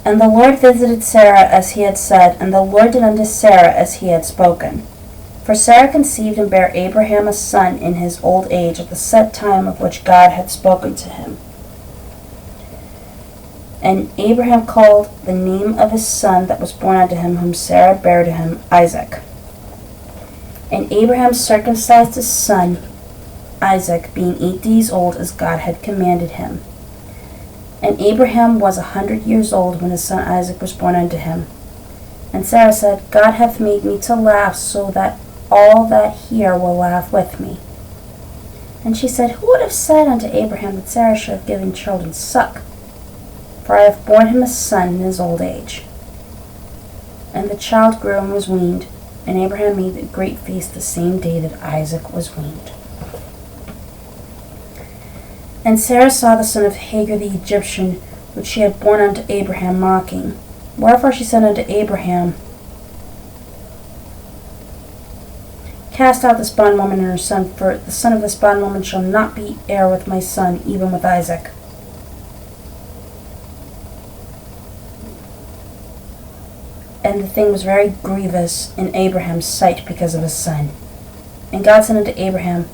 And the Lord visited Sarah as he had said, and the Lord did unto Sarah as he had spoken. For Sarah conceived and bare Abraham a son in his old age, at the set time of which God had spoken to him. And Abraham called the name of his son that was born unto him, whom Sarah bare to him, Isaac. And Abraham circumcised his son Isaac, being 8 days old, as God had commanded him. And Abraham was 100 years old when his son Isaac was born unto him. And Sarah said, God hath made me to laugh, so that all that hear will laugh with me. And she said, Who would have said unto Abraham that Sarah should have given children suck? For I have borne him a son in his old age. And the child grew and was weaned, and Abraham made a great feast the same day that Isaac was weaned. And Sarah saw the son of Hagar the Egyptian, which she had borne unto Abraham, mocking. Wherefore she said unto Abraham, Cast out this bondwoman and her son, for the son of this bondwoman shall not be heir with my son, even with Isaac. And the thing was very grievous in Abraham's sight because of his son. And God said unto Abraham,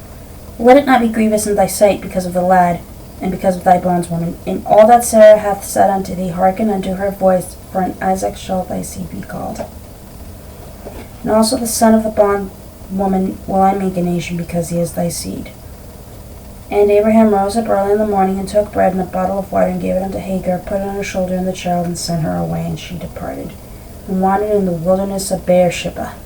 Let it not be grievous in thy sight because of the lad, and because of thy bondwoman. In all that Sarah hath said unto thee, hearken unto her voice, for in Isaac shall thy seed be called. And also the son of the bondwoman will I make a nation, because he is thy seed. And Abraham rose up early in the morning, and took bread and a bottle of water, and gave it unto Hagar, put it on her shoulder and the child, and sent her away, and she departed, and wandered in the wilderness of Beersheba.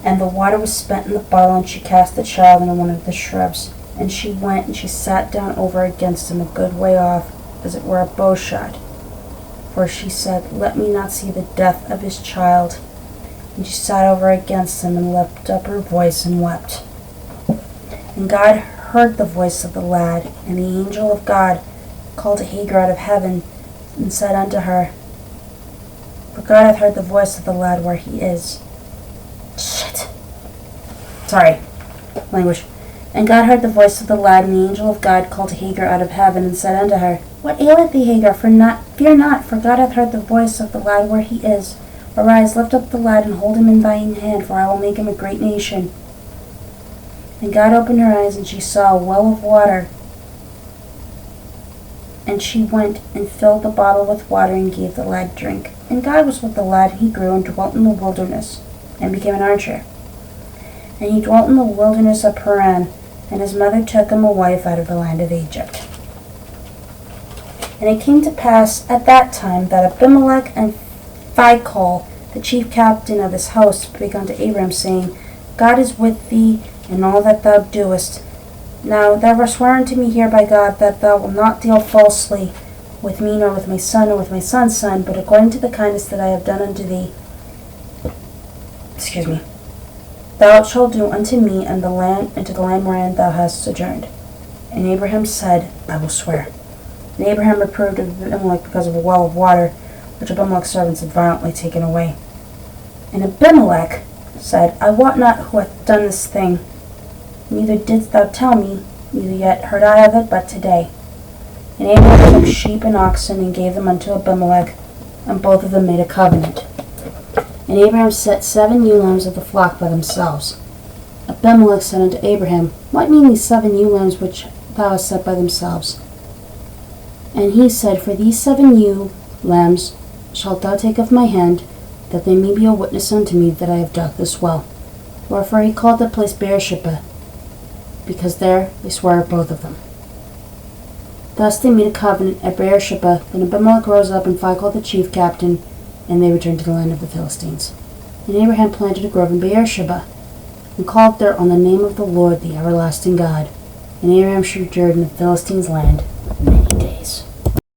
And the water was spent in the bottle, and she cast the child into one of the shrubs. And she went, and she sat down over against him a good way off, as it were a bow shot. For she said, Let me not see the death of his child. And she sat over against him, and lifted up her voice, and wept. And God heard the voice of the lad, and the angel of God called to Hagar out of heaven, and said unto her, For God hath heard the voice of the lad where he is. Language. And God heard the voice of the lad, and the angel of God called to Hagar out of heaven, and said unto her, What aileth thee, Hagar? Fear not, for God hath heard the voice of the lad where he is. Arise, lift up the lad, and hold him in thine hand, for I will make him a great nation. And God opened her eyes, and she saw a well of water. And she went and filled the bottle with water, and gave the lad drink. And God was with the lad, and he grew, and dwelt in the wilderness, and became an archer. And he dwelt in the wilderness of Paran, and his mother took him a wife out of the land of Egypt. And it came to pass at that time that Abimelech and Phicol, the chief captain of his host, spake unto Abram, saying, God is with thee in all that thou doest. Now thou hast sworn unto me here by God that thou wilt not deal falsely with me, nor with my son, nor with my son's son, but according to the kindness that I have done unto thee. Thou shalt do unto me and to the land wherein thou hast sojourned. And Abraham said, I will swear. And Abraham reproved Abimelech because of a well of water, which Abimelech's servants had violently taken away. And Abimelech said, I wot not who hath done this thing. Neither didst thou tell me, neither yet heard I of it but today. And Abraham took sheep and oxen, and gave them unto Abimelech, and both of them made a covenant. And Abraham set 7 ewe lambs of the flock by themselves. Abimelech said unto Abraham, What mean these 7 ewe lambs which thou hast set by themselves? And he said, For these 7 ewe lambs shalt thou take of my hand, that they may be a witness unto me that I have dug this well. Wherefore he called the place Beersheba, because there they swore both of them. Thus they made a covenant at Beersheba. Then Abimelech rose up, and Phicol the chief captain, and they returned to the land of the Philistines. And Abraham planted a grove in Beersheba, and called there on the name of the Lord, the everlasting God. And Abraham sojourned in the Philistines' land many days.